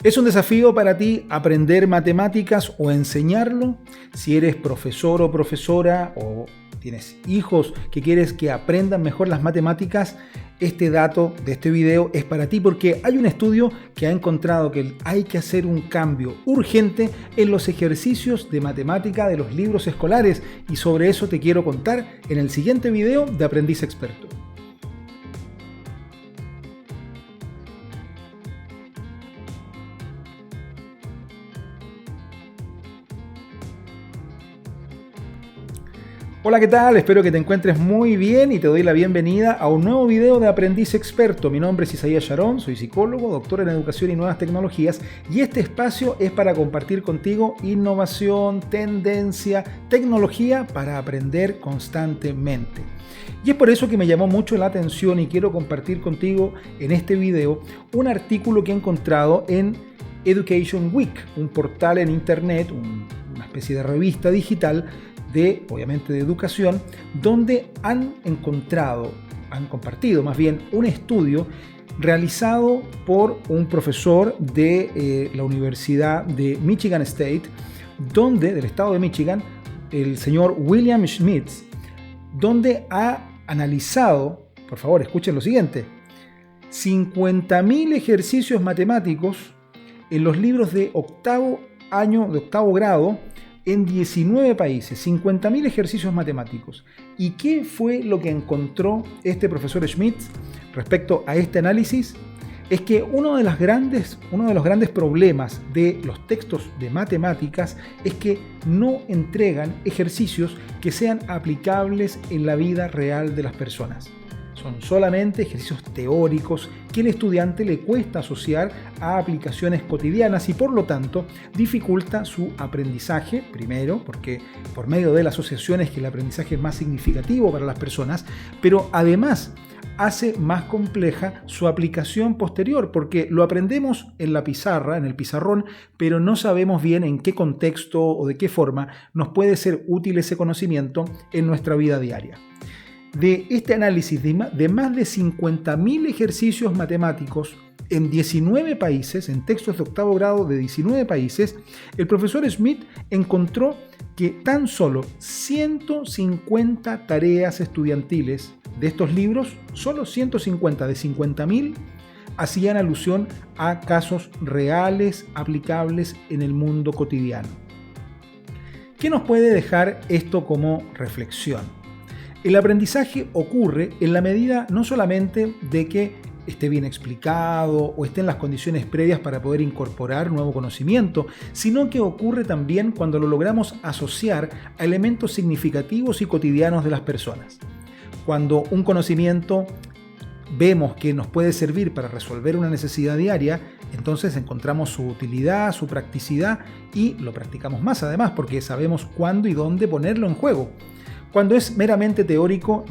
¿Es un desafío para ti aprender matemáticas o enseñarlo? Si eres profesor o profesora o tienes hijos que quieres que aprendan mejor las matemáticas, este dato de este video es para ti porque hay un estudio que ha encontrado que hay que hacer un cambio urgente en los ejercicios de matemática de los libros escolares y sobre eso te quiero contar en el siguiente video de Aprendiz Experto. Hola, ¿qué tal? Espero que te encuentres muy bien y te doy la bienvenida a un nuevo video de Aprendiz Experto. Mi nombre es Isaías Sharon, soy psicólogo, doctor en educación y nuevas tecnologías y este espacio es para compartir contigo innovación, tendencia, tecnología para aprender constantemente. Y es por eso que me llamó mucho la atención y quiero compartir contigo en este video un artículo que he encontrado en Education Week, un portal en internet, una especie de revista digital obviamente de educación, donde han compartido más bien un estudio realizado por un profesor de la Universidad de Michigan State, del estado de Michigan, el señor William Schmidt, donde ha analizado, por favor escuchen lo siguiente, 50.000 ejercicios matemáticos en los libros de octavo grado en 19 países, 50.000 ejercicios matemáticos. ¿Y qué fue lo que encontró este profesor Schmidt respecto a este análisis? Es que uno de los grandes problemas de los textos de matemáticas es que no entregan ejercicios que sean aplicables en la vida real de las personas. Son solamente ejercicios teóricos que al estudiante le cuesta asociar a aplicaciones cotidianas y por lo tanto dificulta su aprendizaje, primero porque por medio de la asociación es que el aprendizaje es más significativo para las personas, pero además hace más compleja su aplicación posterior porque lo aprendemos en la pizarra, en el pizarrón, pero no sabemos bien en qué contexto o de qué forma nos puede ser útil ese conocimiento en nuestra vida diaria. De este análisis de más de 50.000 ejercicios matemáticos en 19 países, en textos de octavo grado de 19 países, el profesor Schmidt encontró que tan solo 150 tareas estudiantiles de estos libros, solo 150 de 50.000, hacían alusión a casos reales aplicables en el mundo cotidiano. ¿Qué nos puede dejar esto como reflexión? El aprendizaje ocurre en la medida no solamente de que esté bien explicado o esté en las condiciones previas para poder incorporar nuevo conocimiento, sino que ocurre también cuando lo logramos asociar a elementos significativos y cotidianos de las personas. Cuando un conocimiento vemos que nos puede servir para resolver una necesidad diaria, entonces encontramos su utilidad, su practicidad y lo practicamos más además porque sabemos cuándo y dónde ponerlo en juego. Cuando es meramente teórico,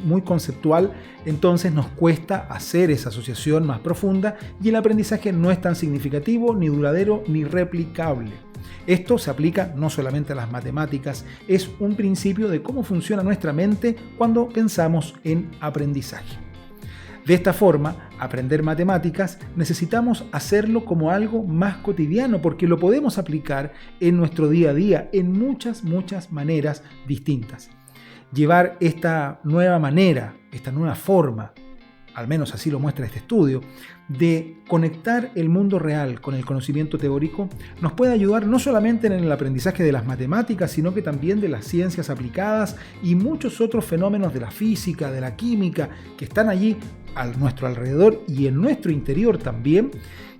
muy conceptual, entonces nos cuesta hacer esa asociación más profunda y el aprendizaje no es tan significativo, ni duradero, ni replicable. Esto se aplica no solamente a las matemáticas, es un principio de cómo funciona nuestra mente cuando pensamos en aprendizaje. De esta forma, aprender matemáticas necesitamos hacerlo como algo más cotidiano porque lo podemos aplicar en nuestro día a día en muchas maneras distintas. Llevar esta nueva manera, esta nueva forma, al menos así lo muestra este estudio, de conectar el mundo real con el conocimiento teórico, nos puede ayudar no solamente en el aprendizaje de las matemáticas, sino que también de las ciencias aplicadas y muchos otros fenómenos de la física, de la química, que están allí a nuestro alrededor y en nuestro interior también,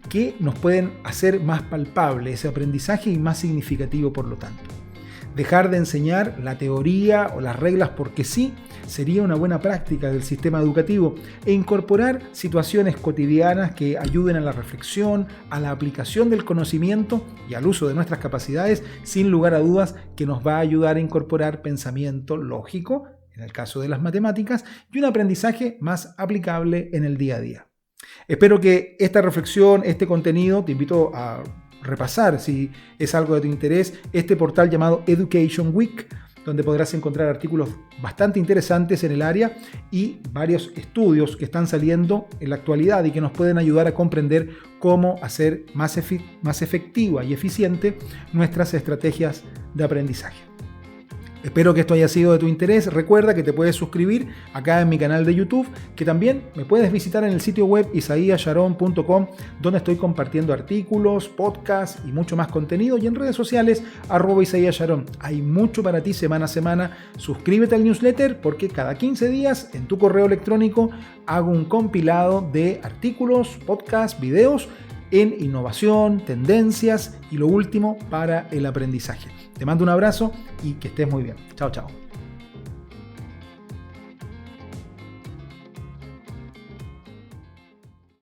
que nos pueden hacer más palpable ese aprendizaje y más significativo por lo tanto. Dejar de enseñar la teoría o las reglas porque sí sería una buena práctica del sistema educativo e incorporar situaciones cotidianas que ayuden a la reflexión, a la aplicación del conocimiento y al uso de nuestras capacidades, sin lugar a dudas que nos va a ayudar a incorporar pensamiento lógico, en el caso de las matemáticas, y un aprendizaje más aplicable en el día a día. Espero que esta reflexión, este contenido, te invito a repasar si es algo de tu interés, este portal llamado Education Week, donde podrás encontrar artículos bastante interesantes en el área y varios estudios que están saliendo en la actualidad y que nos pueden ayudar a comprender cómo hacer más efectiva y eficiente nuestras estrategias de aprendizaje. Espero que esto haya sido de tu interés. Recuerda que te puedes suscribir acá en mi canal de YouTube, que también me puedes visitar en el sitio web isaiasharon.com, donde estoy compartiendo artículos, podcasts y mucho más contenido, y en redes sociales @isaiasharon. Hay mucho para ti semana a semana. Suscríbete al newsletter porque cada 15 días en tu correo electrónico hago un compilado de artículos, podcasts, videos en innovación, tendencias y lo último para el aprendizaje. Te mando un abrazo y que estés muy bien. Chao, chao.